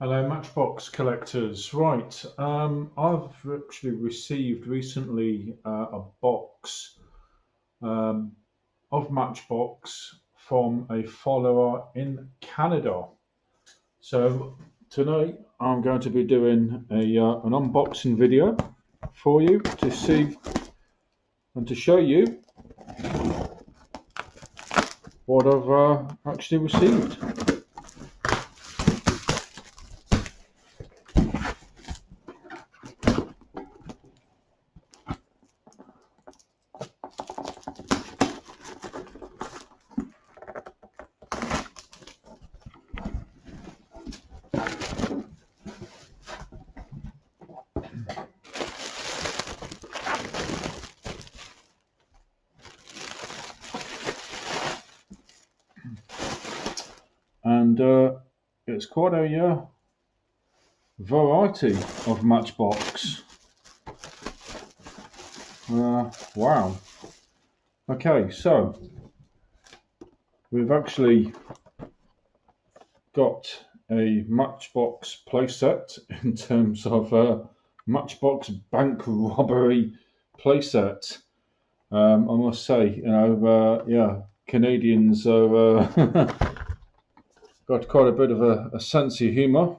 Hello, Matchbox collectors. Right, I've actually received recently a box um, of Matchbox from a follower in Canada. So tonight I'm going to be doing an unboxing video for you to see and to show you what I've actually received. And it's quite a variety of Matchbox. Wow. Okay, so we've actually got a Matchbox playset in terms of Matchbox bank robbery playset. I must say, yeah, Canadians have got quite a bit of a sense of humour.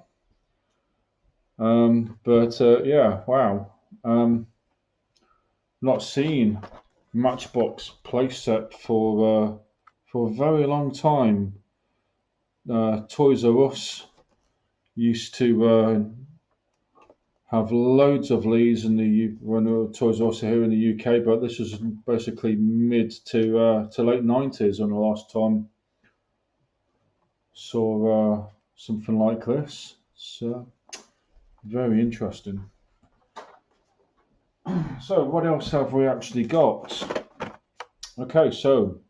But yeah, wow. Not seen Matchbox playset for a very long time. Toys R Us used to have loads of these in the Toys R Us here in the UK, but this was basically mid to late 90s when the last time saw something like this. So very interesting. So what else have we actually got? Okay, so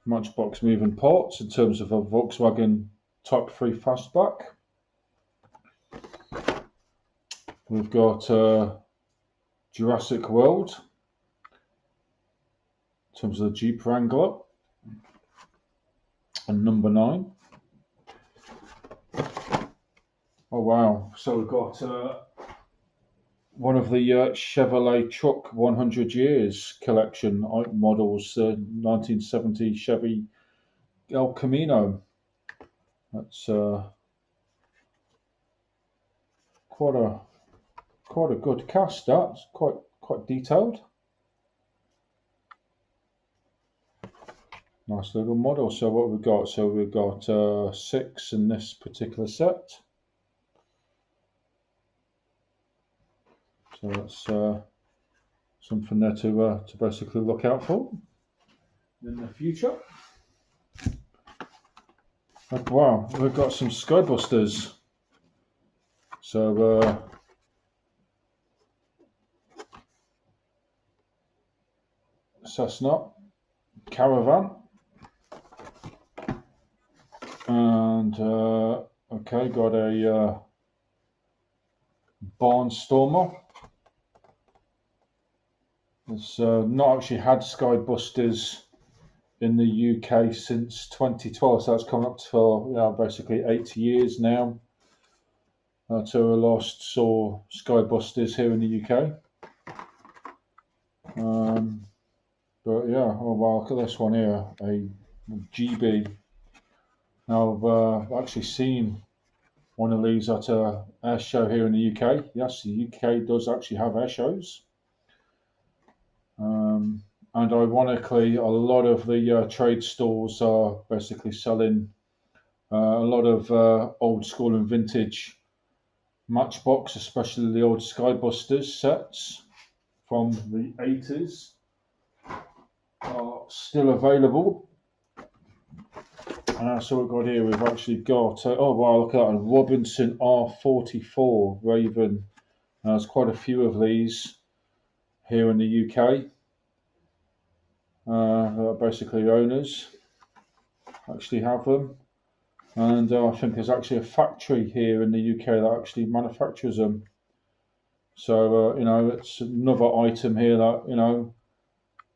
Matchbox moving parts in terms of a Volkswagen Type 3 Fastback. We've got Jurassic World in terms of the Jeep Wrangler and number 9. Oh wow, so we've got one of the Chevrolet Truck 100 Years collection models, 1970 Chevy El Camino. That's quite a good cast. That's quite detailed. Nice little model. So what we've got? So we've got 6 in this particular set. So that's something there to basically look out for in the future. Oh, wow, we've got some Skybusters. So Cessna, Caravan, and okay, got a Barnstormer. It's not actually had Skybusters in the UK since 2012, so that's come up for basically 8 years now. To last saw Skybusters here in the UK. But yeah, oh wow, look at this one here, a GB. Now I've actually seen one of these at a air show here in the UK. Yes, the UK does actually have air shows. And ironically, a lot of the trade stores are basically selling a lot of old school and vintage Matchbox, especially the old Skybusters sets from the 80s, are still available. So we've got here, we've actually got, oh wow, look at that, a Robinson R44 Raven. There's quite a few of these here in the UK. Basically owners actually have them. And I think there's actually a factory here in the UK that actually manufactures them. So, it's another item here that,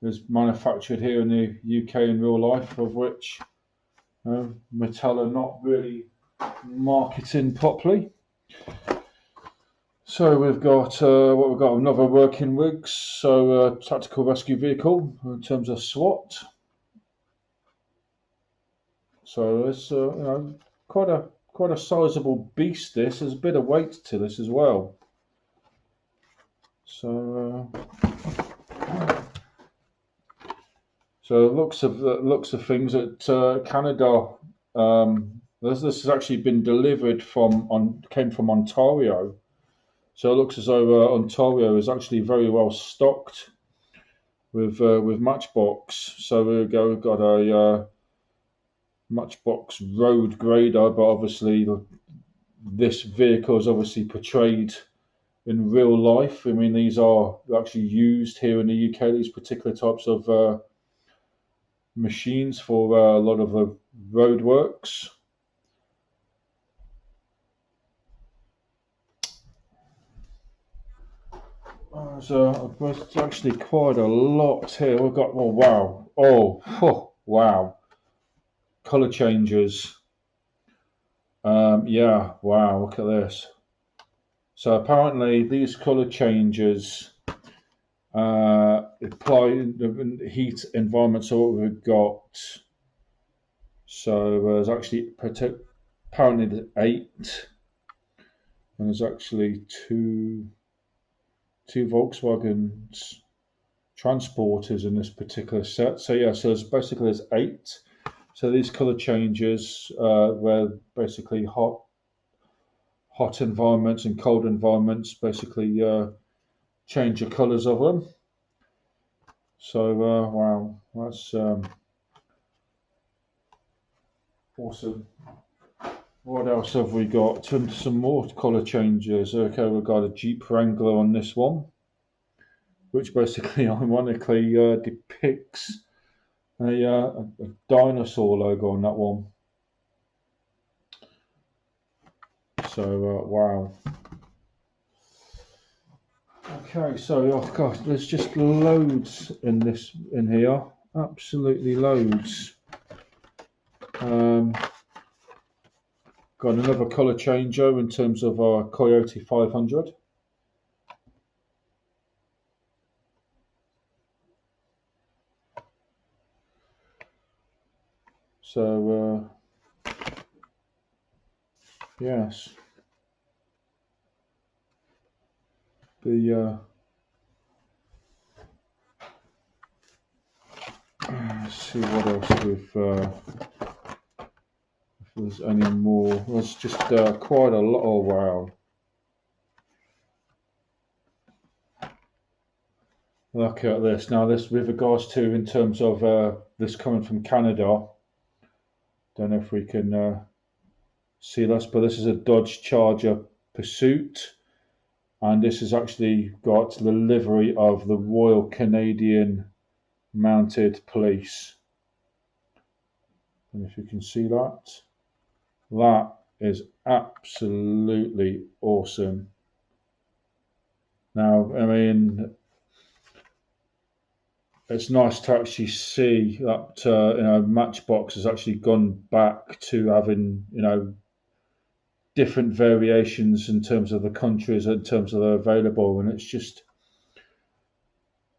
is manufactured here in the UK in real life, of which Mattel are not really marketing properly. So we've got what we've got, another working rigs, so tactical rescue vehicle in terms of SWAT. So it's quite a sizable beast. This there's a bit of weight to this as well. So so looks of things that Canada. This has actually been delivered came from Ontario. So it looks as though Ontario is actually very well stocked with Matchbox. So we've got a Matchbox road grader, but obviously this vehicle is obviously portrayed in real life. I mean, these are actually used here in the UK. These particular types of machines for a lot of the roadworks. So there's actually quite a lot here. We've got wow, color changes. Yeah, wow, look at this. So apparently these color changes apply in the heat environment. So what we've got. So there's actually apparently there's 8, and there's actually two Volkswagen transporters in this particular set. So yeah, so there's 8. So these color changes where basically hot environments and cold environments basically change the colors of them. So wow, that's awesome. What else have we got? Some more color changes. Okay, we've got a Jeep Wrangler on this one, which basically ironically depicts a dinosaur logo on that one. So wow. Okay, so oh gosh, there's just loads in here, absolutely loads. Got another color changer in terms of our Coyote 500. So yes, the let's see what else if there's any more. There's just quite a lot. Oh wow. Look at this. Now this with regards to in terms of this coming from Canada. Don't know if we can see this, but this is a Dodge Charger Pursuit, and this has actually got the livery of the Royal Canadian Mounted Police. And if you can see that, that is absolutely awesome. Now, I mean, it's nice to actually see that Matchbox has actually gone back to having different variations in terms of the countries, in terms of they're available, and it's just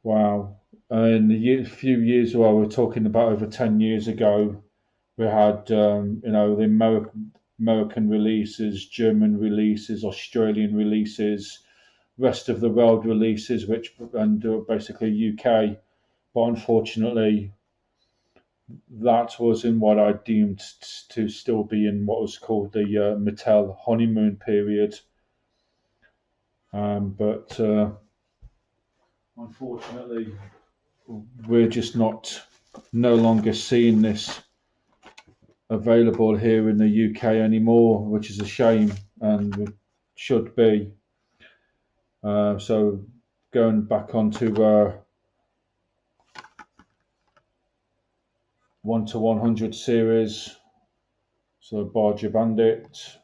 wow. And a few years ago, we're talking about over 10 years ago, we had the American releases, German releases, Australian releases, rest of the world releases, and basically UK. But unfortunately, that was in what I deemed to still be in what was called the Mattel honeymoon period. But unfortunately, we're just no longer seeing this available here in the UK anymore, which is a shame, and it should be. So going back onto 1 to 100 series, so Barger Bandit.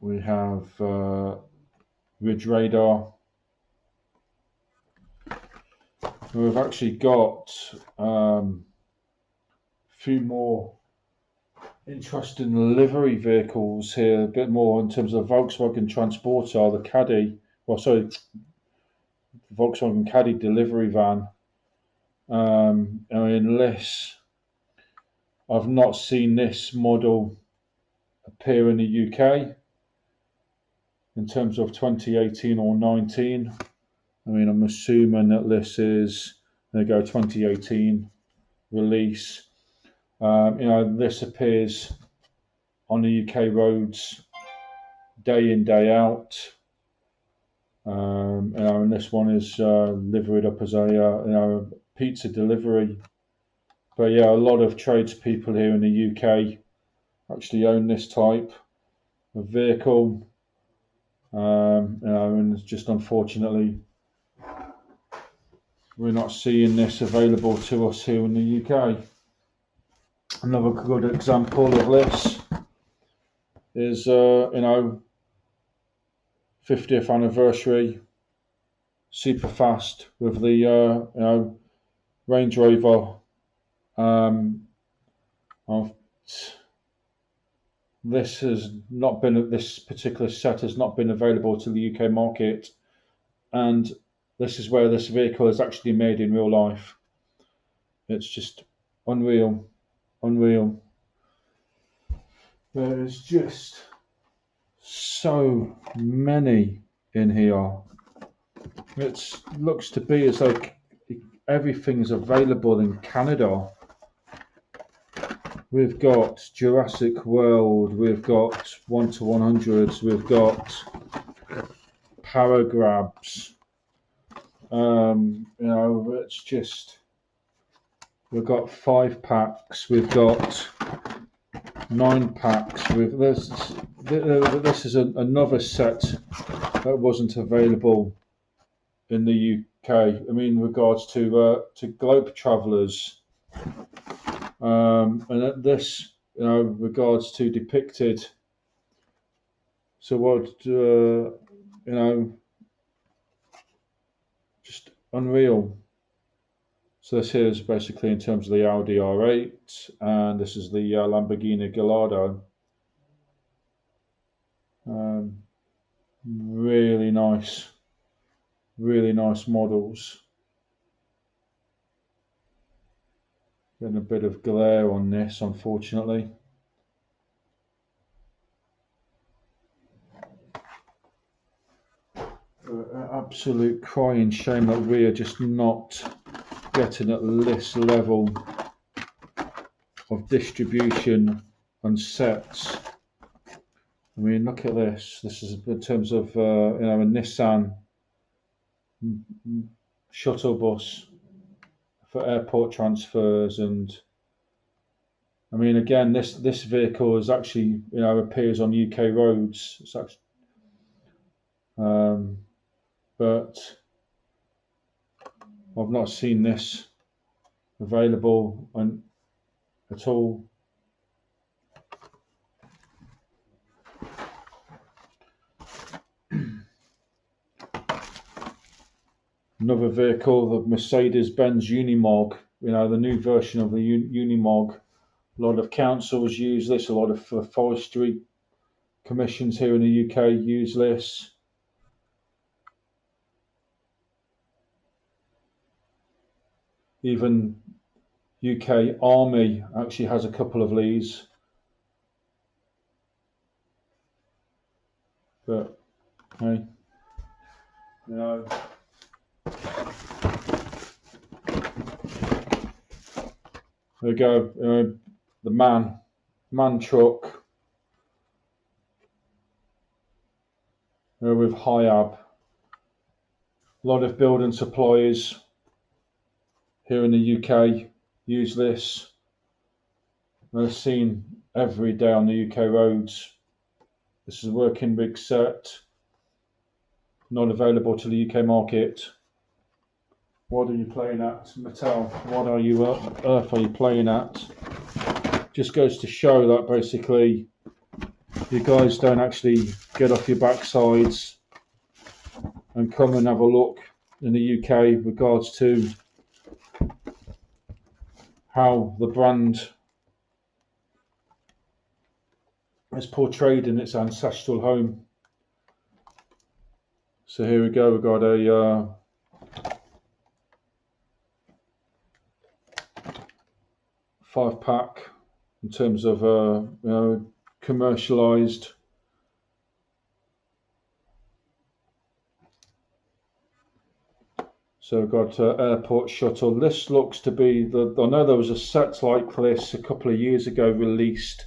We have Ridge Radar. We've actually got few more interesting livery vehicles here, a bit more in terms of Volkswagen Transporter, the Caddy, Volkswagen Caddy delivery van. I mean, this, I've not seen this model appear in the UK in terms of 2018 or 19. I mean, I'm assuming that this is, there you go, 2018 release. This appears on the UK roads day in, day out. And this one is liveried up as a pizza delivery. But yeah, a lot of tradespeople here in the UK actually own this type of vehicle. And it's just unfortunately we're not seeing this available to us here in the UK. Another good example of this is 50th anniversary super fast with the Range Rover. This has not been, this particular set has not been available to the UK market, and this is where this vehicle is actually made in real life. It's just unreal. There's just so many in here. It looks to be as though everything's available in Canada. We've got Jurassic World, we've got 1-100s, we've got Paragrabs. It's just, we've got 5 packs, we've got 9 packs. This is another set that wasn't available in the UK. I mean, in regards to Globe Travellers, and this, regards to depicted. So what, just unreal. So this here is basically in terms of the Audi R8, and this is the Lamborghini Gallardo. Really nice models. Getting a bit of glare on this, unfortunately. Absolute crying shame that we are just not getting at this level of distribution and sets. I mean, look at this. This is in terms of a Nissan shuttle bus for airport transfers, and I mean, again, this vehicle is actually appears on UK roads. It's actually, but I've not seen this available at all. Another vehicle, the Mercedes-Benz Unimog, the new version of the Unimog. A lot of councils use this, a lot of forestry commissions here in the UK use this. Even UK Army actually has a couple of these. But, hey, there we go, the man truck with Hiab. A lot of building suppliers here in the UK use this. They're seen every day on the UK roads. This is a working rig set, not available to the UK market. What are you playing at, Mattel? What are you earth are you playing at? Just goes to show that basically you guys don't actually get off your backsides and come and have a look in the UK regards to how the brand is portrayed in its ancestral home. So here we go. We've got a 5-pack in terms of commercialized. So we've got airport shuttle. This looks to be I know there was a set like this a couple of years ago released.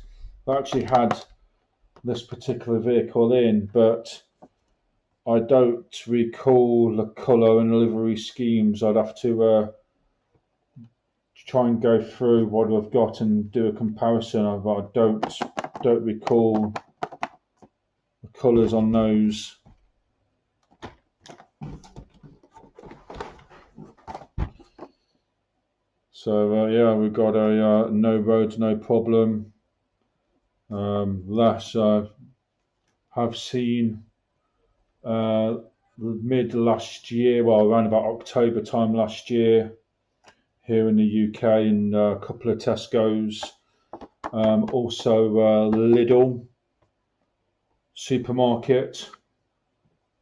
I actually had this particular vehicle in, but I don't recall the colour and livery schemes. I'd have to try and go through what we've got and do a comparison. I don't recall the colours on those. So yeah, we've got a no roads, no problem. Last have seen mid last year, well around about October time last year, here in the UK in a couple of Tesco's. Also Lidl supermarket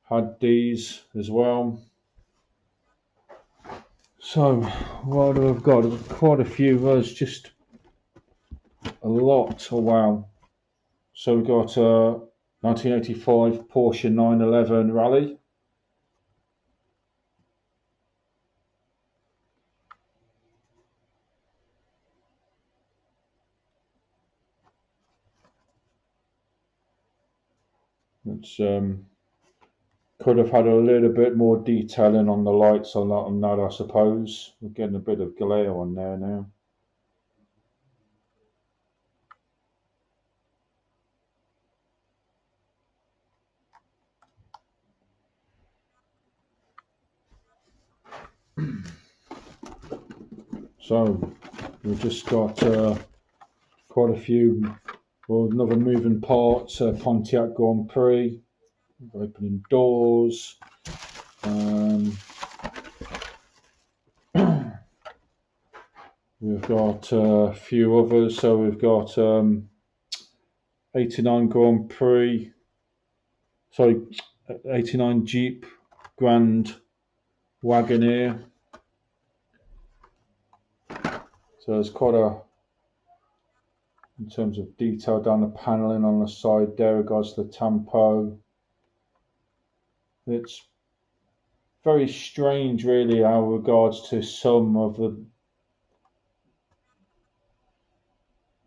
had these as well. So what do I've got? Quite a few. There's just a lot. Oh wow! So we've got 1985 Porsche 911 Rally. It's could have had a little bit more detailing on the lights on that, I suppose. We're getting a bit of glare on there now. So we've just got quite a few. Well, another moving parts. Pontiac Grand Prix. Opening doors. We've got a few others. So we've got 89 Grand Prix. Sorry, 89 Jeep Grand Wagoneer. So there's quite a, in terms of detail down the panelling on the side there, regards to the tampo. It's very strange, really, how regards to some of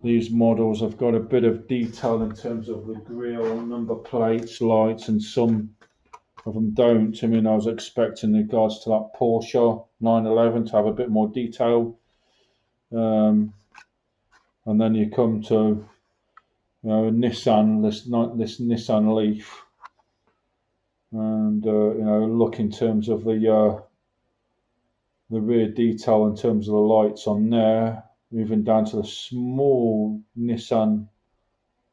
these models have got a bit of detail in terms of the grille, number plates, lights, and some of them don't. I mean, I was expecting in regards to that Porsche 911 to have a bit more detail. And then you come to Nissan, this Nissan Leaf, and look in terms of the rear detail in terms of the lights on there, moving down to the small Nissan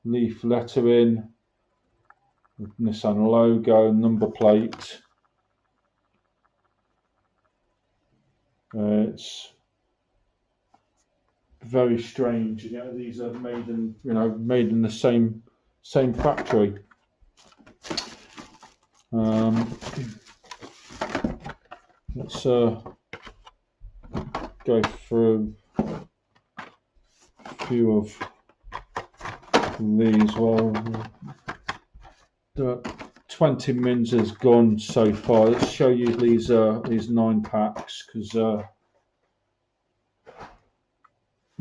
Leaf lettering, the Nissan logo, number plate. It's very strange. These are made in the same factory. Let's go through a few of these. Well, the 20 mins has gone so far. Let's show you these 9 packs, because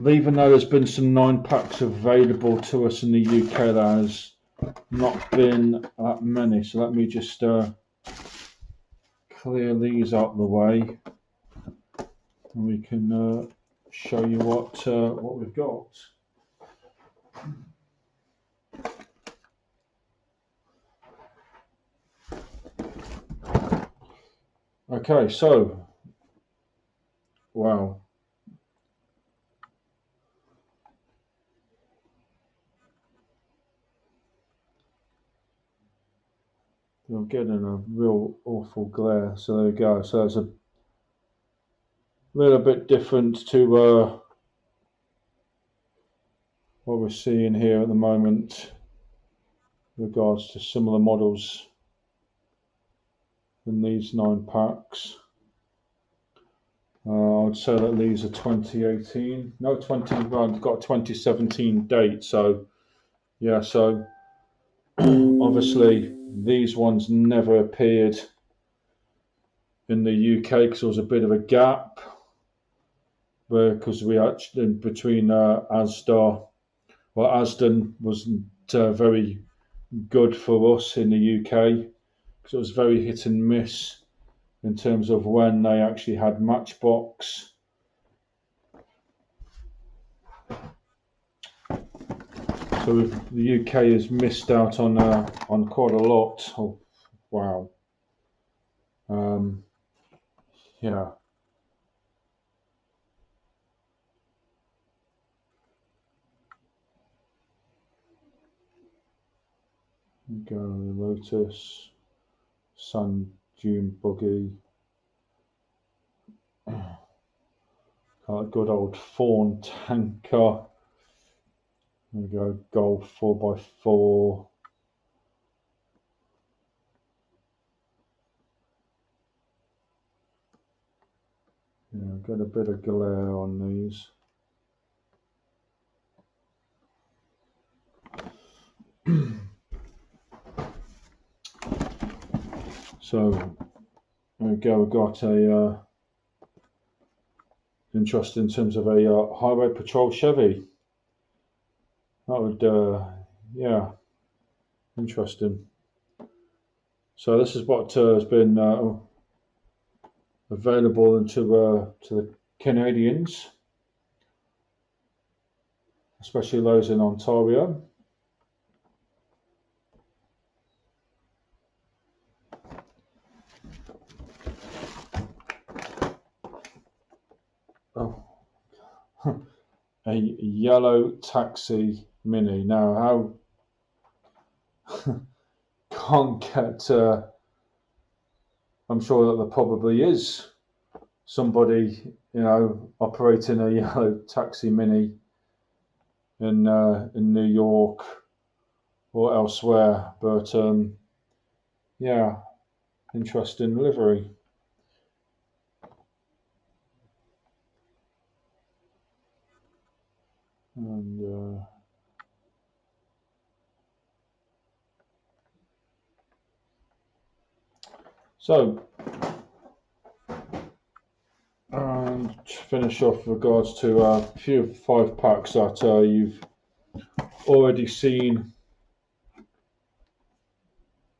even though there's been some 9 packs available to us in the UK, there has not been that many. So let me just clear these out of the way, and we can show you what we've got. Okay, so wow. You're getting a real awful glare. So there we go. So it's a little bit different to what we're seeing here at the moment. regards to similar models in these 9 packs. I'd say that these are 2018. No, well, I've got a 2017 date. So yeah, so obviously these ones never appeared in the UK because there was a bit of a gap because we actually between Asda. Well, Asden wasn't very good for us in the UK because it was very hit and miss in terms of when they actually had Matchbox. So the UK has missed out on quite a lot. Oh, wow. Yeah. Go Lotus, Sun Dune Buggy, good old Fawn tanker. There we go, Golf 4x4. Yeah, get a bit of glare on these. So there we go. We've got a interest in terms of a highway patrol Chevy. That would, yeah, interesting. So this is what has been available to the Canadians, especially those in Ontario. Oh, a yellow taxi mini. Now, how can't get? I'm sure that there probably is somebody, operating a yellow taxi mini in New York or elsewhere. But yeah, interesting livery. And so, and to finish off with regards to a few 5 packs that you've already seen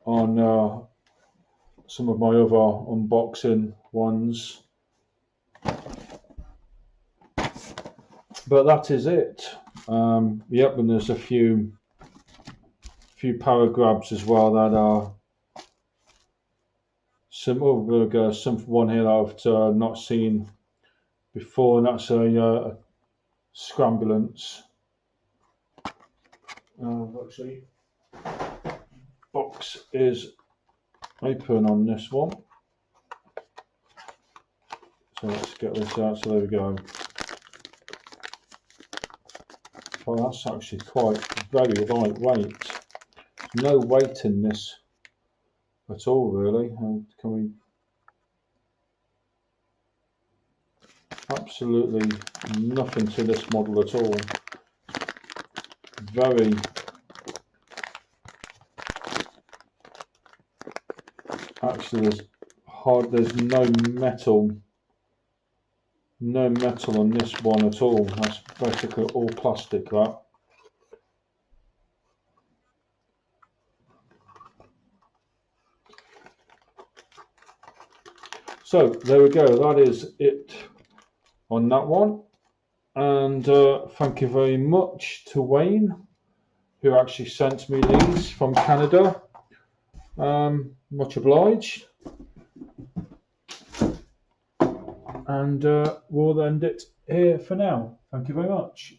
on some of my other unboxing ones. But that is it. Yep, and there's a few power grabs as well that are some one here that I've not seen before, and that's a scrambulance. Actually, box is open on this one. So let's get this out. So there we go. Well, that's actually very lightweight. No weight in this at all, really. Can we? Absolutely nothing to this model at all. Very actually, there's no metal on this one at all. That's basically all plastic, that. So there we go, that is it on that one. And thank you very much to Wayne, who actually sent me these from Canada. Much obliged. And we'll end it here for now. Thank you very much.